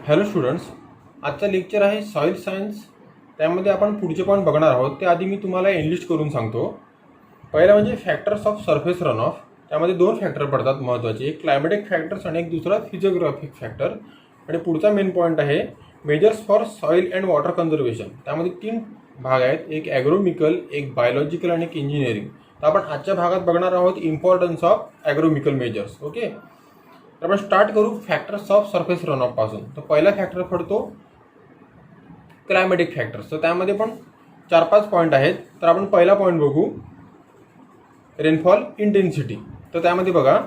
Hello students, आजचा lecture आहे soil science. त्यामध्ये आपण पुढचे पॉईंट बघणार आहोत. त्याआधी मी तुम्हाला एनलिस्ट करून सांगतो. पहिला म्हणजे factors of surface run of. त्यामध्ये दोन फॅक्टर पडतात महत्त्वाचे, एक क्लायमॅटिक फॅक्टर्स आणि एक दुसरा फिजिओग्राफिक फॅक्टर. आणि पुढचा मेन पॉईंट आहे measures for soil and water conservation. त्यामध्ये तीन भाग आहेत, एक ॲग्रोमिकल, एक बायोलॉजिकल आणि एक इंजिनिअरिंग. तर आपण आजच्या भागात बघणार आहोत importance of agronomical measures. Okay, तर आपण स्टार्ट करू factors of surface run of पासून. तर पहिला फॅक्टर पडतो क्लायमॅटिक फॅक्टर्स. तर त्यामध्ये पण 4-5 पॉईंट आहेत. तर आपण पहिला पॉईंट बघू, रेनफॉल इंटेन्सिटी. तर त्यामध्ये बघा,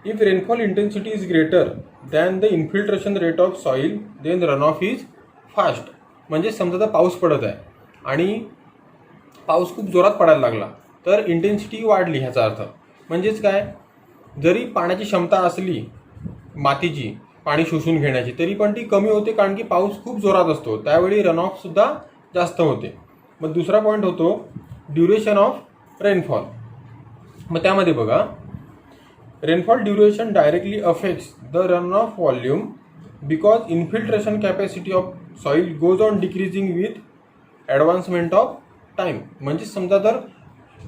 if rainfall intensity is greater than the infiltration rate of soil then run off is fast. म्हणजे समजा तर पाऊस पडत आहे आणि पाऊस खूप जोरात पडायला लागला तर इंटेन्सिटी वाढली. ह्याचा अर्थ म्हणजेच काय, जरी पाण्याची क्षमता असली मातीची पाणी शोषून घेण्याची तरी पण ती कमी होते, कारण की पाऊस खूप जोरात असतो, त्यावेळी रन ऑफ सुद्धा जास्त होते. मग दुसरा पॉईंट होतो ड्युरेशन ऑफ रेनफॉल. मग त्यामध्ये बघा, rainfall duration directly affects the run of volume because infiltration capacity of soil goes on decreasing with advancement of time. म्हणजे समजा तर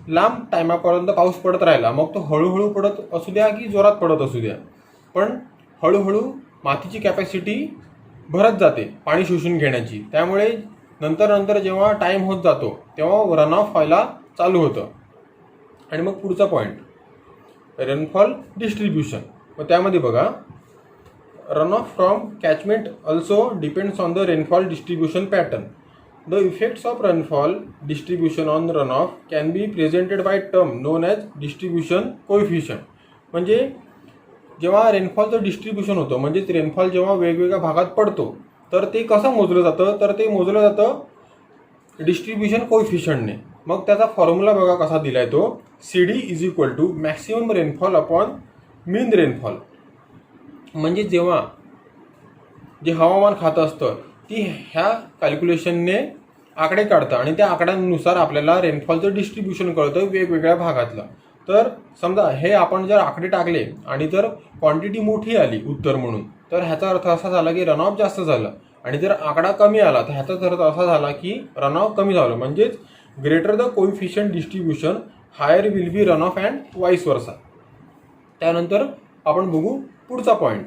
लांब टायमापर्यंत पाऊस पडत राहिला, मग तो हळूहळू पडत असू द्या की जोरात पडत असू द्या, पण हळूहळू मातीची कॅपॅसिटी भरत जाते पाणी शोषून घेण्याची. त्यामुळे नंतर जेव्हा टाईम होत जातो तेव्हा रन ऑफ व्हायला चालू होतं. आणि मग पुढचा पॉईंट रेनफॉल डिस्ट्रीब्युशन. मग त्यामध्ये बघा, run of from catchment also depends on the rainfall distribution pattern. The effects of rainfall distribution on runoff can be presented by term known as distribution coefficient. म्हणजे जेव्हा रेनफॉलचं डिस्ट्रीब्युशन होतं, म्हणजेच rainfall जेव्हा वेगवेगळ्या भागात पडतो तर ते कसं मोजलं जातं, तर ते मोजलं जातं डिस्ट्रीब्युशन कोएफिशियंटने. मग त्याचा फॉर्म्युला बघा कसा दिलाय तो, CD is equal to maximum rainfall upon mean rainfall. म्हणजे जेव्हा जे हवामान खातं असतं ती ह्या कॅल्क्युलेशनने आकडे काढतं आणि त्या आकड्यांनुसार आपल्याला रेनफॉलचं डिस्ट्रीब्युशन कळतं वेगवेगळ्या भागातलं. तर समजा हे आपण जर आकडे टाकले आणि जर क्वांटिटी मोठी आली उत्तर म्हणून, तर ह्याचा अर्थ असा झाला की रन ऑफ जास्त झालं. आणि जर आकडा कमी आला तर ह्याचाच अर्थ असा झाला की रन ऑफ कमी झालं. म्हणजेच greater the coefficient distribution higher will be run off and vice versa. त्यानंतर आपण बघू पुढचा पॉईंट,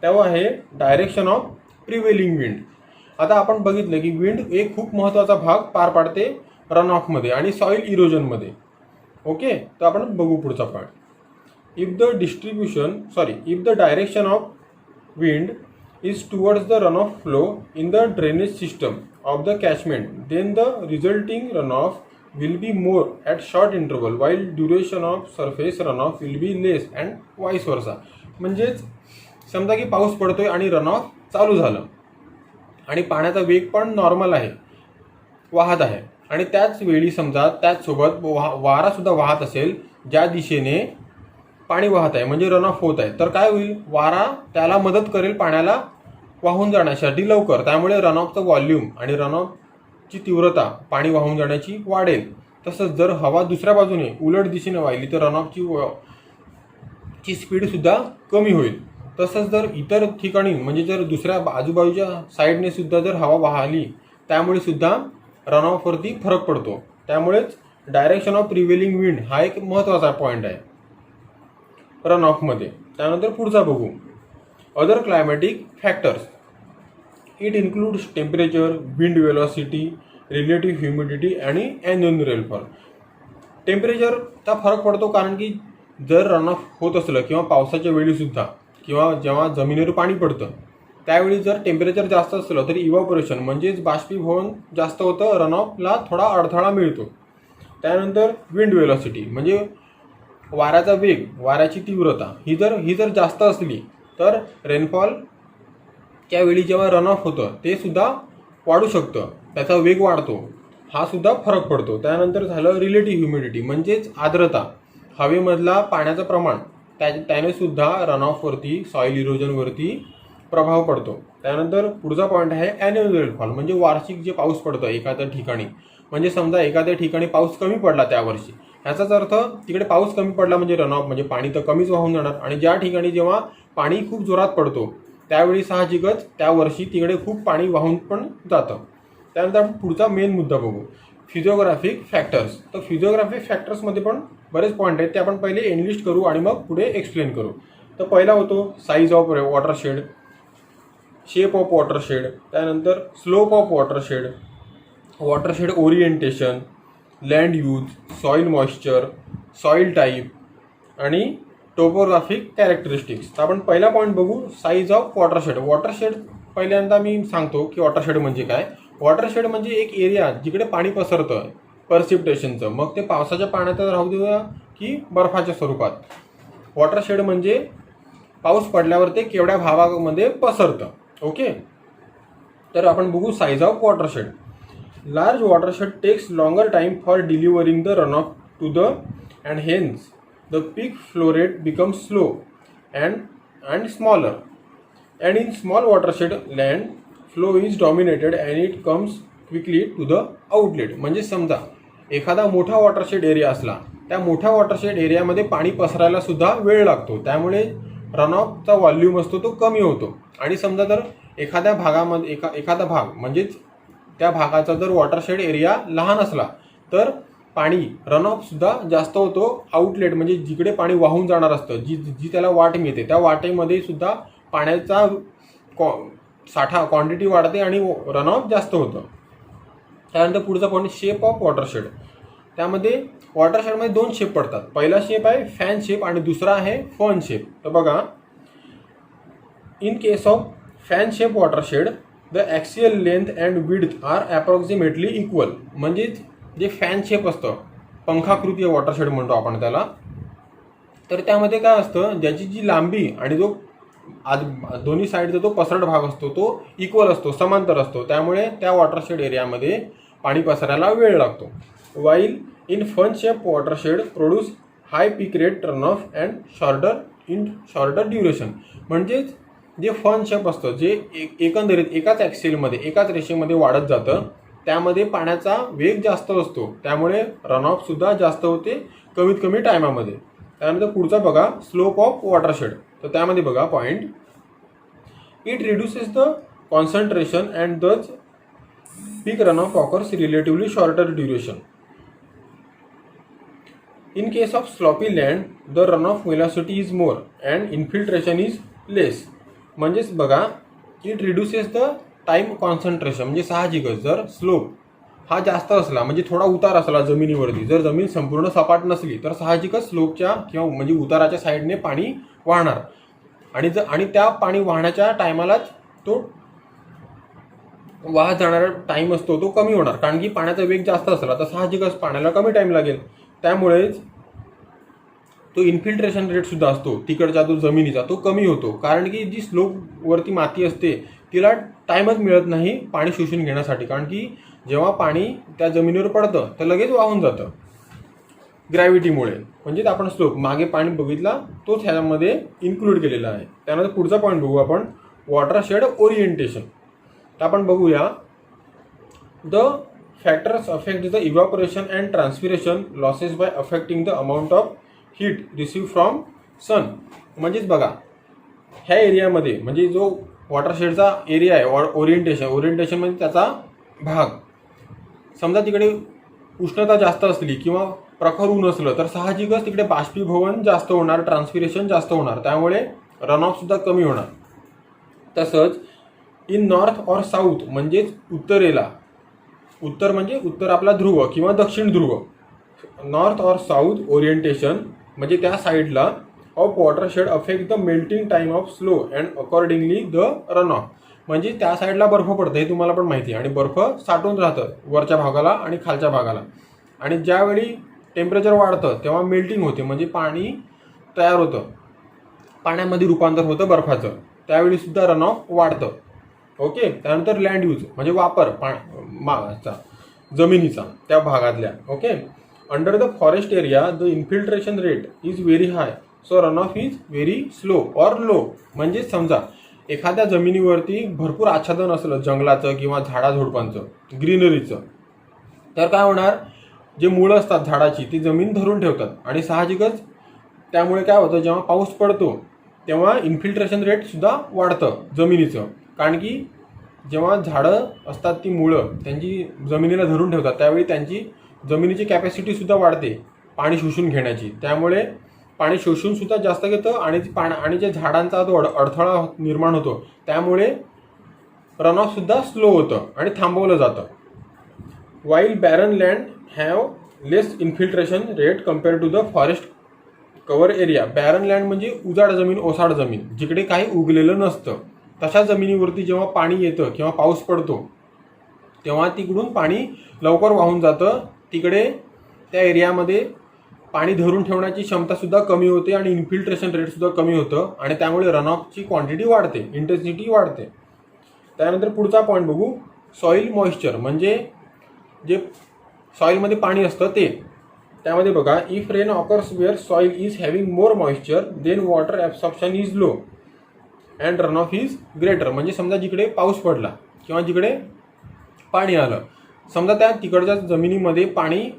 तेव्हा आहे डायरेक्शन ऑफ प्रिव्हेलिंग विंड. आता आपण बघितलं की विंड एक खूप महत्त्वाचा भाग पार पाडते रन ऑफमध्ये आणि सॉईल इरोजनमध्ये. ओके, तर आपण बघू पुढचा point. If the direction of wind is towards the run off flow in the drainage system of the catchment then the resulting run off will be more at short interval while duration of surface run off will be less and vice versa. म्हणजेच समजा की पाऊस पडतोय आणि run of चालू झालं आणि पाण्याचा वेग पण नॉर्मल आहे, वाहत आहे, आणि त्याच वेळी समजा त्याचसोबत वारासुद्धा वाहत असेल ज्या दिशेने पाणी वाहत आहे, म्हणजे रन ऑफ होत आहे, तर काय होईल, वारा त्याला मदत करेल पाण्याला वाहून जाण्यासाठी लवकर. त्यामुळे रन ऑफचं व्हॉल्यूम आणि रन ऑफची तीव्रता पाणी वाहून जाण्याची वाढेल. तसंच जर हवा दुसऱ्या बाजूने उलट दिशेने वाहिली तर रन ऑफची स्पीडसुद्धा कमी होईल. तसंच जर इतर ठिकाणी म्हणजे जर दुसऱ्या आजूबाजूच्या साईडने सुद्धा जर हवा वाहली त्यामुळे सुद्धा रन ऑफवरती फरक पडतो. त्यामुळेच डायरेक्शन ऑफ प्रिव्हेलिंग विंड हा एक महत्त्वाचा पॉईंट आहे रन ऑफमध्ये. त्यानंतर पुढचा बघू, other climatic factors. It includes temperature, wind velocity, relative humidity आणि ॲन्युअल रेनफॉल. टेम्परेचरचा फरक पडतो, कारण की जर रन ऑफ होत असलं किंवा पावसाच्या वेळीसुद्धा किंवा जेव्हा जमिनीवर पाणी पडतं त्यावेळी जर टेम्परेचर जास्त असलं तरी इव्हॅपोरेशन म्हणजेच बाष्पीभवन जास्त होतं, रन ऑफला थोडा अडथळा मिळतो. त्यानंतर विंड वेलॉसिटी म्हणजे वाऱ्याचा वेग, वाऱ्याची तीव्रता ही जर जास्त असली तर रेनफॉलच्या वेळी जेव्हा रन ऑफ होतं ते सुद्धा वाढू शकतं, त्याचा वेग वाढतो, हा सुद्धा फरक पडतो. त्यानंतर झालं रिलेटिव्ह ह्युमिडिटी म्हणजेच आर्द्रता, हवेमधला पाण्याचं प्रमाण, त्याने सुद्धा रन ऑफवरती, सॉईल इरोजनवरती प्रभाव पडतो. त्यानंतर पुढचा पॉईंट आहे ॲन्युअल रेनफॉल म्हणजे वार्षिक जे पाऊस पडतं एखाद्या ठिकाणी. म्हणजे समजा एखाद्या ठिकाणी पाऊस कमी पडला त्या वर्षी, ह्याचाच अर्थ तिकडे पाऊस कमी पडला म्हणजे रन ऑफ म्हणजे पाणी तर कमीच वाहून जाणार. आणि ज्या ठिकाणी जेव्हा पाणी खूप जोरात पडतो त्यावेळी साहजिकच त्या वर्षी तिकडे खूप पाणी वाहून पण जातं. त्यानंतर आपण पुढचा मेन मुद्दा बघू, फिजिओग्राफिक फॅक्टर्स. तर फिजिओग्राफिक फॅक्टर्समध्ये पण बरेच पॉईंट आहेत, ते आपण पहिले एनलिस्ट करू आणि मग पुढे एक्सप्लेन करू. तर पहिला होतो size of watershed, shape of watershed, त्यानंतर slope of watershed, watershed orientation, land use, soil moisture, soil type आणि टोपोग्राफिक कॅरेक्टरिस्टिक्स. तर आपण पहिला पॉईंट बघू, साईज ऑफ वॉटरशेड. वॉटरशेड पहिल्यांदा मी सांगतो की वॉटरशेड म्हणजे काय. वॉटरशेड म्हणजे एक एरिया जिकडे पाणी पसरतं पर्सिप्टेशनचं, मग ते पावसाच्या पाण्यात राहू देऊया की बर्फाच्या स्वरूपात. वॉटरशेड म्हणजे पाऊस पडल्यावर ते केवढ्या भागामध्ये पसरतं. ओके, तर आपण बघू size of watershed. Large watershed takes longer time for delivering the run off to the and hence the peak flow rate becomes slow and smaller. And in small watershed land flow is dominated and it comes quickly to the outlet. म्हणजे समजा एखादा मोठा watershed area असला, त्या मोठ्या watershed एरियामध्ये पाणी पसरायला सुद्धा वेळ लागतो, त्यामुळे रन ऑफचा व्हॉल्यूम असतो तो कमी होतो. आणि समजा जर एखाद्या भागामध्ये एखादा भाग म्हणजेच त्या भागाचा जर वॉटरशेड एरिया लहान असला तर पाणी रन ऑफसुद्धा जास्त होतो. आउटलेट म्हणजे जिकडे पाणी वाहून जाणार असतं, जी त्याला वाट मिळते, त्या वाटेमध्ये सुद्धा पाण्याचा साठा क्वांटिटी वाढते आणि रन ऑफ जास्त होतं. त्यानंतर पुढचा पॉईंट शेप ऑफ वॉटरशेड. त्यामध्ये वॉटरशेडमध्ये दोन शेप पडतात. पहिला शेप आहे फॅन शेप आणि दुसरा आहे फन शेप. तर बघा, in case of fan shape watershed the axial length and width are approximately equal. म्हणजेच जे फॅन शेप असतं, पंखाकृती वॉटरशेड म्हणतो आपण त्याला, तर त्यामध्ये काय असतं, ज्याची जी लांबी आणि जो दोन्ही साईडचा जो पसरट भाग असतो तो इक्वल असतो, समांतर असतो, त्यामुळे त्या वॉटरशेड एरियामध्ये पाणी पसरायला वेळ लागतो. While in fan shape watershed produce high peak rate run off and shorter duration. म्हणजेच जे फन शेप असतं, जे एकंदरीत एकाच ॲक्सिलमध्ये एकाच रेषेमध्ये वाढत जातं, त्यामध्ये पाण्याचा वेग जास्त असतो, त्यामुळे रन ऑफसुद्धा जास्त होते कमीत कमी टायमामध्ये. त्यानंतर पुढचा बघा स्लोप ऑफ वॉटरशेड. तर त्यामध्ये बघा point, it reduces the concentration and the peak run off occurs relatively shorter duration. In case of sloppy land the run off velocity is more and infiltration is less. म्हणजेच बघा, it reduces the time concentration. म्हणजे साहजिकच जर slope हा जास्त असला, म्हणजे थोडा उतार असला जमिनीवरती, जर जमीन संपूर्ण सपाट नसली तर साहजिकच स्लोपच्या किंवा म्हणजे उताराच्या साईडने पाणी वाहणार आणि त्या पाणी वाहण्याच्या टायमालाच तो वाहत जाणारा टाईम असतो तो कमी होणार, कारण की पाण्याचा वेग जास्त असला तर साहजिकच पाण्याला कमी टाईम लागेल. त्यामुळेच तो इन्फिल्ट्रेशन रेटसुद्धा असतो तिकडचा जो जमिनीचा तो कमी होतो, कारण की जी स्लोपवरती माती असते तिला टाईमच मिळत नाही पाणी शोषून घेण्यासाठी, कारण की जेव्हा पाणी त्या जमिनीवर पडतं तर लगेच वाहून जातं ग्रॅव्हिटीमुळे. म्हणजेच आपण स्लोप मागे पाणी बघितला तोच ह्यामध्ये इन्क्लूड केलेला आहे. त्यानंतर पुढचा पॉईंट बघू आपण, वॉटरशेड ओरिएंटेशन. तर आपण बघूया, the factors affect the evaporation and transpiration losses by affecting the amount of heat receive from sun. म्हणजेच बघा, ह्या एरियामध्ये म्हणजे जो वॉटरशेडचा एरिया आहे, ओरिएंटेशन म्हणजे त्याचा भाग, समजा तिकडे उष्णता जास्त असली किंवा प्रखर ऊन असलं तर साहजिकच तिकडे बाष्पीभवन जास्त होणार, ट्रान्सपिरेशन जास्त होणार, त्यामुळे रन ऑफसुद्धा कमी होणार. तसंच इन नॉर्थ ऑर साऊथ म्हणजेच उत्तरेला, उत्तर म्हणजे उत्तर आपला ध्रुव किंवा दक्षिण ध्रुव, नॉर्थ ऑर साऊथ ओरिएंटेशन म्हणजे त्या साईडला of watershed affect the melting time of slow and accordingly the run of. म्हणजे त्या साईडला बर्फ पडतं हे तुम्हाला पण माहिती आहे, आणि बर्फ साठून राहतं वरच्या भागाला आणि खालच्या भागाला, आणि ज्यावेळी टेम्परेचर वाढतं तेव्हा मेल्टिंग होते, म्हणजे पाणी तयार होतं, पाण्यामध्ये रूपांतर होतं बर्फाचं, त्यावेळीसुद्धा रन ऑफ वाढतं. ओके. त्यानंतर लँड यूज म्हणजे वापर जमिनीचा त्या भागातल्या. Okay. Under the forest area the infiltration rate is very high, so run off is very slow or low. म्हणजे समजा एखाद्या जमिनीवरती भरपूर आच्छादन असलं जंगलाचं किंवा झाडाझुडपांचं, ग्रीनरीचं, तर काय होणार, जे मुळं असतात झाडाची ती जमीन धरून ठेवतात, आणि साहजिकच त्यामुळे काय होतं, जेव्हा पाऊस पडतो तेव्हा इन्फिल्ट्रेशन रेटसुद्धा वाढतं जमिनीचं. कारण की जेव्हा झाडं असतात ती मुळं त्यांची जमिनीला धरून ठेवतात, त्यावेळी त्यांची जमिनीची कॅपॅसिटीसुद्धा वाढते पाणी शोषून घेण्याची. त्यामुळे पाणी शोषूनसुद्धा जास्त घेतं आणि जे झाडांचा जो अडथळा निर्माण होतो त्यामुळे रनऑफसुद्धा स्लो होतं आणि थांबवलं जातं. While barren land have less infiltration rate compare to the forest cover area. Barren land म्हणजे उजाड जमीन, ओसाड जमीन, जिकडे काही उगलेलं नसतं. तशा जमिनीवरती जेव्हा पाणी येतं किंवा पाऊस पडतो तेव्हा तिकडून पाणी लवकर वाहून जातं. तिकडे त्या एरियामध्ये पाणी धरून ठेवण्याची क्षमतासुद्धा कमी होते आणि इन्फिल्ट्रेशन रेटसुद्धा कमी होतं आणि त्यामुळे रनऑफची क्वांटिटी वाढते, इंटेन्सिटी वाढते. त्यानंतर पुढचा पॉईंट बघू, सॉईल मॉइश्चर म्हणजे जे सॉईलमध्ये पाणी असतं ते. त्यामध्ये बघा, if rain occurs where soil is having more moisture then water absorption is low and run off is greater. म्हणजे समजा जिकडे पाऊस पडला किंवा जिकडे पाणी आलं, समजा त्या तिकडच्या जमिनीमध्ये पाणी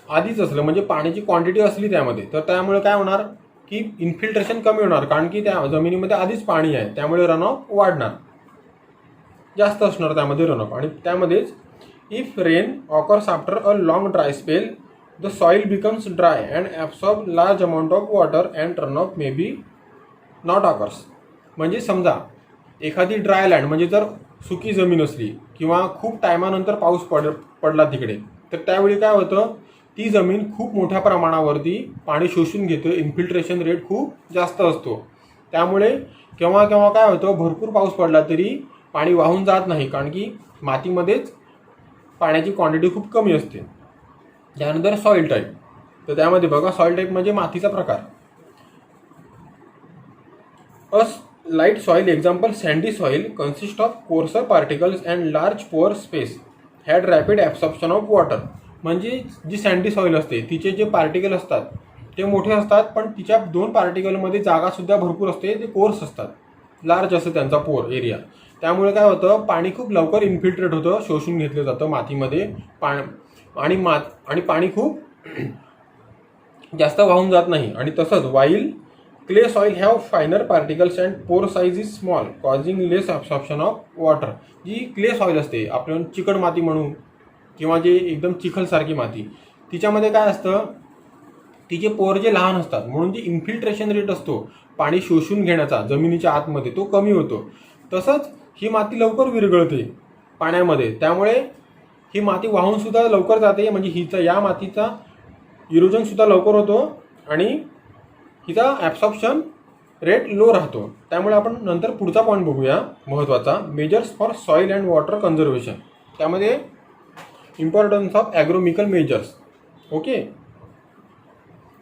आधीच असलं म्हणजे पाण्याची क्वांटिटी असली त्यामध्ये, तर त्यामुळे काय होणार की इन्फिल्ट्रेशन कमी होणार. कारण की त्या जमिनीमध्ये आधीच पाणी आहे, त्यामुळे रन ऑफ वाढणार, जास्त असणार त्यामध्ये रन ऑफ. आणि त्यामध्येच if rain occurs after a long dry spell the soil becomes dry and absorb large amount of water and run of may be not occurs. म्हणजे समजा एखादी ड्राय लँड म्हणजे जर सुकी जमीन असली किंवा खूप टायमानंतर पाऊस पडला तिकडे, तर त्यावेळी काय होतं, ती जमीन खूप मोठ्या प्रमाणावरती पाणी शोषून घेतं, इन्फिल्ट्रेशन रेट खूप जास्त असतो. त्यामुळे केव्हा केव्हा काय होतं, भरपूर पाऊस पडला तरी पाणी वाहून जात नाही, कारण की मातीमध्येच पाण्याची क्वांटिटी खूप कमी असते. त्यानंतर सॉईल टाईप, तर त्यामध्ये बघा, सॉईल टाईप म्हणजे मातीचा प्रकार. Light soil, example sandy soil, consists of coarser particles and large pore space, had rapid absorption of water. म्हणजे जी सँडी सॉईल असते तिचे जे पार्टिकल असतात ते मोठे असतात, पण तिच्या दोन पार्टिकलमध्ये जागासुद्धा भरपूर असते, ते कोर्स असतात, लार्ज असतं त्यांचा पोर एरिया. त्यामुळे काय होतं, पाणी खूप लवकर इन्फिल्ट्रेट होतं, शोषून घेतलं जातं मातीमध्ये आणि पाणी खूप जास्त वाहून जात नाही. आणि तसंच while clay soil have finer particles and pore size is small causing less absorption of water. जी क्ले सॉईल असते, आपण चिकट माती म्हणू किंवा जे एकदम चिखलसारखी माती, तिच्यामध्ये काय असतं, तिचे पोर जे लहान असतात म्हणून जे इन्फिल्ट्रेशन रेट असतो पाणी शोषून घेण्याचा जमिनीच्या आतमध्ये तो कमी होतो. तसंच ही माती लवकर विरघळते पाण्यामध्ये, त्यामुळे ही माती वाहूनसुद्धा लवकर जाते. म्हणजे या मातीचा इरोजनसुद्धा लवकर होतो आणि हिचा ॲब्सॉर्प्शन रेट लो राहतो. त्यामुळे आपण नंतर पुढचा पॉईंट बघूया महत्त्वाचा, measures for soil and water conservation. त्यामध्ये importance of agronomical measures. Okay,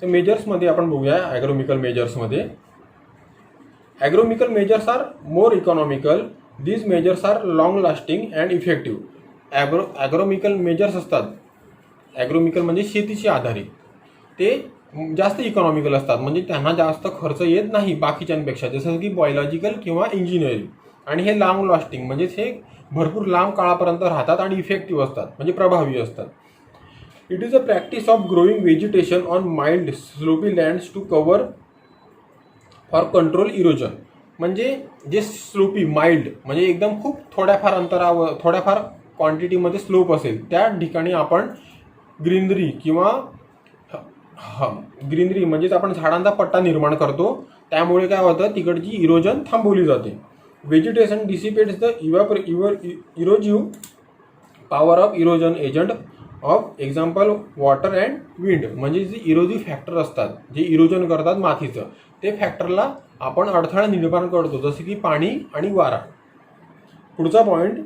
तर मेजर्समध्ये आपण बघूया. ॲग्रोमिकल मेजर्समध्ये agronomical measures are more economical. These measures are long lasting and effective. Agronomical measures असतात, ॲग्रोमिकल म्हणजे शेतीशी आधारित, ते जास्त इकॉनॉमिकल असतात, म्हणजे त्यांना जास्त खर्च येत नाही बाकीच्यांपेक्षा, जसं की बायोलॉजिकल किंवा इंजिनिअरिंग. आणि हे लॉंग लास्टिंग म्हणजेच हे भरपूर लांब काळापर्यंत राहतात आणि इफेक्टिव्ह असतात, म्हणजे प्रभावी असतात. It is a practice of growing vegetation on mild slopy lands to cover for control erosion. म्हणजे जे स्लोपी माइल्ड म्हणजे एकदम खूप थोड्याफार अंतरावर, थोड्याफार क्वांटिटीमध्ये स्लोप असेल त्या ठिकाणी आपण ग्रीनरी किंवा ग्रीनरी म्हणजेच आपण झाडांचा पट्टा निर्माण करतो. त्यामुळे काय होतं, तिकडची इरोजन थांबवली जाते. Vegetation dissipates the erosive power of erosion agent of example water and wind. म्हणजे जे इरोजिव्ह फॅक्टर असतात, जे इरोजन करतात मातीचं, ते फॅक्टरला आपण अडथळा निर्माण करतो, जसे की पाणी आणि वारा. पुढचा point,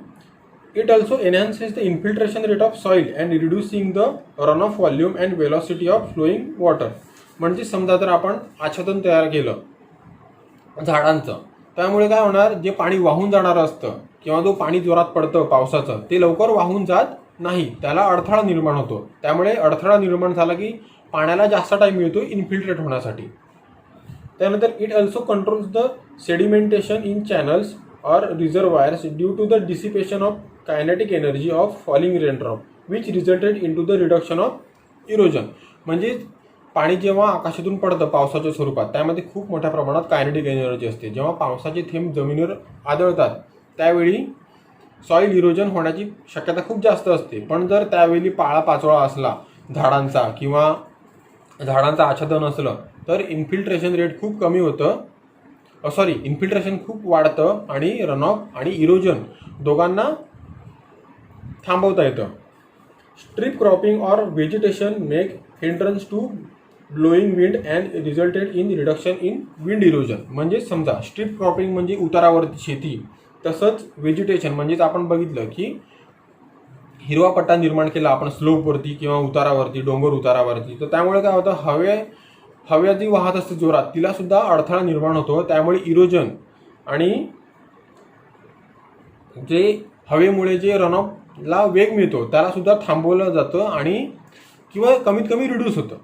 it also enhances the infiltration rate of soil and reducing the runoff volume and velocity of flowing water. म्हणजे समजा जर आपण आच्छादन तयार केलं झाडांचं, त्यामुळे काय होणार, जे पाणी वाहून जाणार असतं किंवा जो पाणी जोरात पडतं पावसाचं, ते लवकर वाहून जात नाही, त्याला अडथळा निर्माण होतो. त्यामुळे अडथळा निर्माण झाला की पाण्याला जास्त टाईम मिळतो इन्फिल्ट्रेट होण्यासाठी. त्यानंतर it also controls the sedimentation in channels or reservoirs due to the dissipation of kinetic energy of falling raindrop which resulted into the reduction of erosion. म्हणजे पाणी जेव्हा आकाशातून पडतं पावसाच्या स्वरूपात, त्यामध्ये खूप मोठ्या प्रमाणात कायनेटिक एनर्जी असते. जेव्हा पावसाचे थेंब जमिनीवर आदळतात त्यावेळी सॉईल इरोजन होण्याची शक्यता खूप जास्त असते. पण जर त्यावेळी पाळा पाचोळा असला झाडांचा किंवा झाडांचं आच्छादन असलं तर इन्फिल्ट्रेशन रेट खूप कमी होतं, इन्फिल्ट्रेशन खूप वाढतं आणि रनऑफ आणि इरोजन दोघांना थांबवता येतं. Strip cropping or vegetation make hindrance to blowing wind and resulted in reduction in wind erosion. म्हणजे समजा स्ट्रिप क्रॉपिंग म्हणजे उतारावरती शेती, तसंच व्हेजिटेशन म्हणजेच आपण बघितलं की हिरवा पट्टा निर्माण केला आपण स्लोपवरती किंवा उतारावरती, डोंगर उतारावरती, तर त्यामुळे काय होतं, हवा जी वाहत असते जोरात तिला सुद्धा अडथळा निर्माण होतो. त्यामुळे इरोजन आणि जे हवेमुळे जे रनऑफला वेग मिळतो त्याला सुद्धा थांबवलं जातं आणि किंवा कमीत कमी रिड्यूस होतं.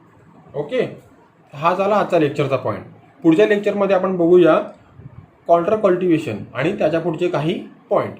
ओके, हा झाला आजचा लेक्चरचा पॉईंट. पुढच्या लेक्चरमध्ये आपण बघूया कॉन्ट्रा कल्टिवेशन आणि त्याच्या पुढचे काही पॉईंट.